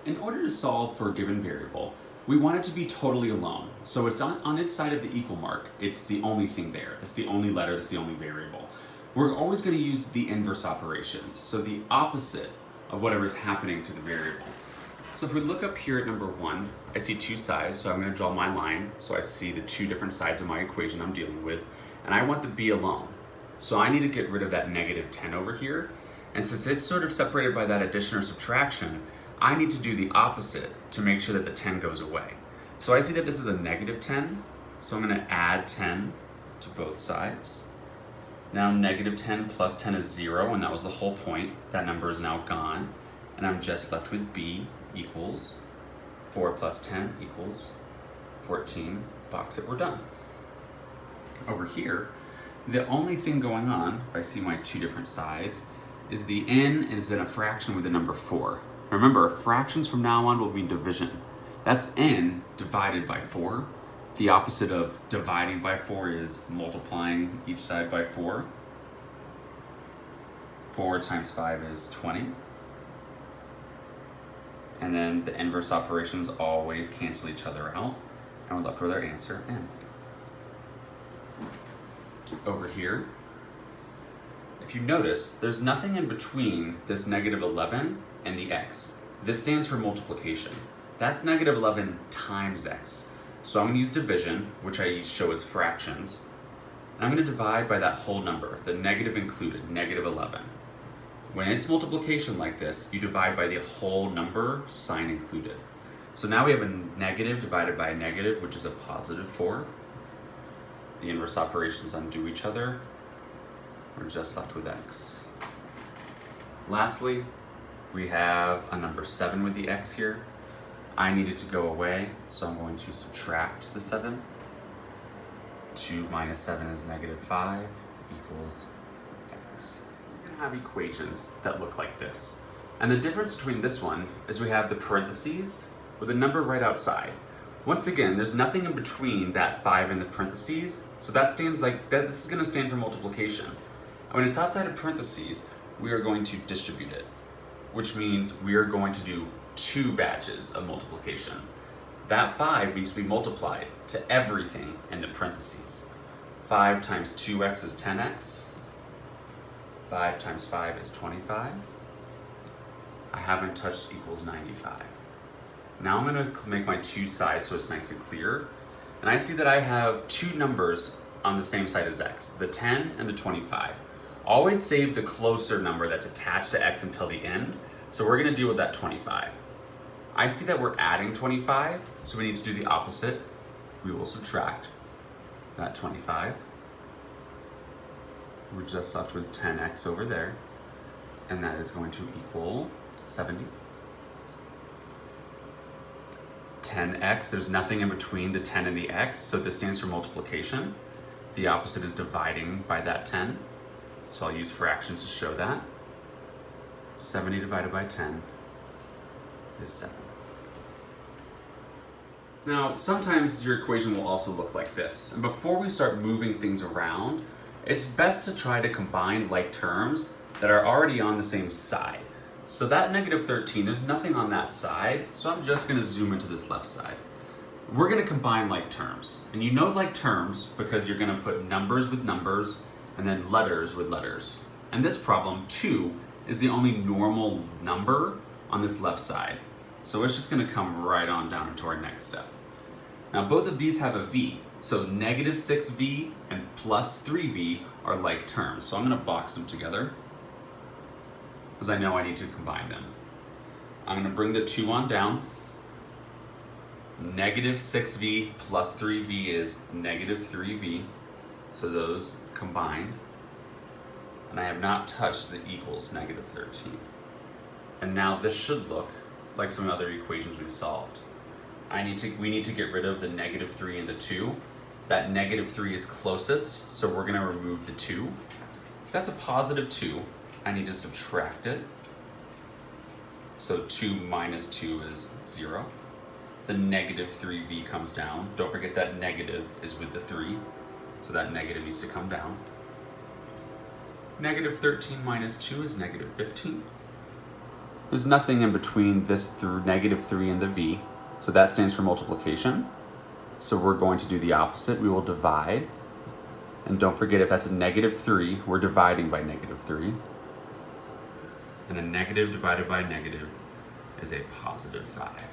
in order to solve for a given variable, we want it to be totally alone. So it's on its side of the equal mark. It's the only thing there. That's the only letter, that's the only variable. We're always going to use the inverse operations, so the opposite of whatever is happening to the variable. So if we look up here at number 1, I see two sides, so I'm going to draw my line so I see the two different sides of my equation I'm dealing with, and I want the b alone. So I need to get rid of that negative 10 over here, and since it's sort of separated by that addition or subtraction, I need to do the opposite to make sure that the 10 goes away. So I see that this is a negative 10, so I'm going to add 10 to both sides. Now negative 10 plus 10 is 0, and that was the whole point. That number is now gone, and I'm just left with b equals 4 plus 10 equals 14. Box it, we're done. Over here, the only thing going on, if I see my two different sides, is the n is in a fraction with the number 4. Remember, fractions from now on will be division. That's n divided by 4. The opposite of dividing by 4 is multiplying each side by 4. 4 times 5 is 20. And then the inverse operations always cancel each other out. And we're left with our answer, n. Over here, if you notice, there's nothing in between this negative 11 and the x. This stands for multiplication. That's negative 11 times x. So I'm going to use division, which I show as fractions. And I'm going to divide by that whole number, the negative included, negative 11. When it's multiplication like this, you divide by the whole number, sign included. So now we have a negative divided by a negative, which is a positive 4. The inverse operations undo each other. We're just left with x. Lastly, we have a number 7 with the x here. I need it to go away, so I'm going to subtract the 7. 2 minus 7 is negative 5 equals x. We're going to have equations that look like this. And the difference between this one is we have the parentheses with a number right outside. Once again, there's nothing in between that 5 and the parentheses, so that stands like, this is going to stand for multiplication. When it's outside of parentheses, we are going to distribute it, which means we are going to do 2 batches of multiplication. That 5 needs to be multiplied to everything in the parentheses. 5 times 2x is 10x. 5 times 5 is 25. I haven't touched equals 95. Now I'm going to make my two sides so it's nice and clear. And I see that I have two numbers on the same side as x, the 10 and the 25. Always save the closer number that's attached to x until the end. So we're going to deal with that 25. I see that we're adding 25, so we need to do the opposite. We will subtract that 25. We're just left with 10x over there, and that is going to equal 70. 10x, there's nothing in between the 10 and the x, so this stands for multiplication. The opposite is dividing by that 10, so I'll use fractions to show that. 70 divided by 10 is 7. Now, sometimes your equation will also look like this. And before we start moving things around, it's best to try to combine like terms that are already on the same side. So that negative 13, there's nothing on that side, so I'm just going to zoom into this left side. We're going to combine like terms. And you know like terms because you're going to put numbers with numbers and then letters with letters. And this problem, 2, is the only normal number on this left side. So it's just going to come right on down into our next step. Now both of these have a v, so negative 6v and plus 3v are like terms. So I'm going to box them together because I know I need to combine them. I'm going to bring the 2 on down. Negative 6v plus 3v is negative 3v, so those combined. And I have not touched the equals negative 13. And now this should look like some other equations we've solved. We need to get rid of the negative 3 and the 2. That negative 3 is closest, so we're going to remove the 2. If that's a positive 2, I need to subtract it. So 2 minus 2 is 0. The negative 3v comes down. Don't forget that negative is with the 3, so that negative needs to come down. Negative 13 minus 2 is negative 15. There's nothing in between this through -3 and the v, so that stands for multiplication. So we're going to do the opposite. We will divide. And don't forget, if that's a -3, we're dividing by -3. And a negative divided by negative is a +5.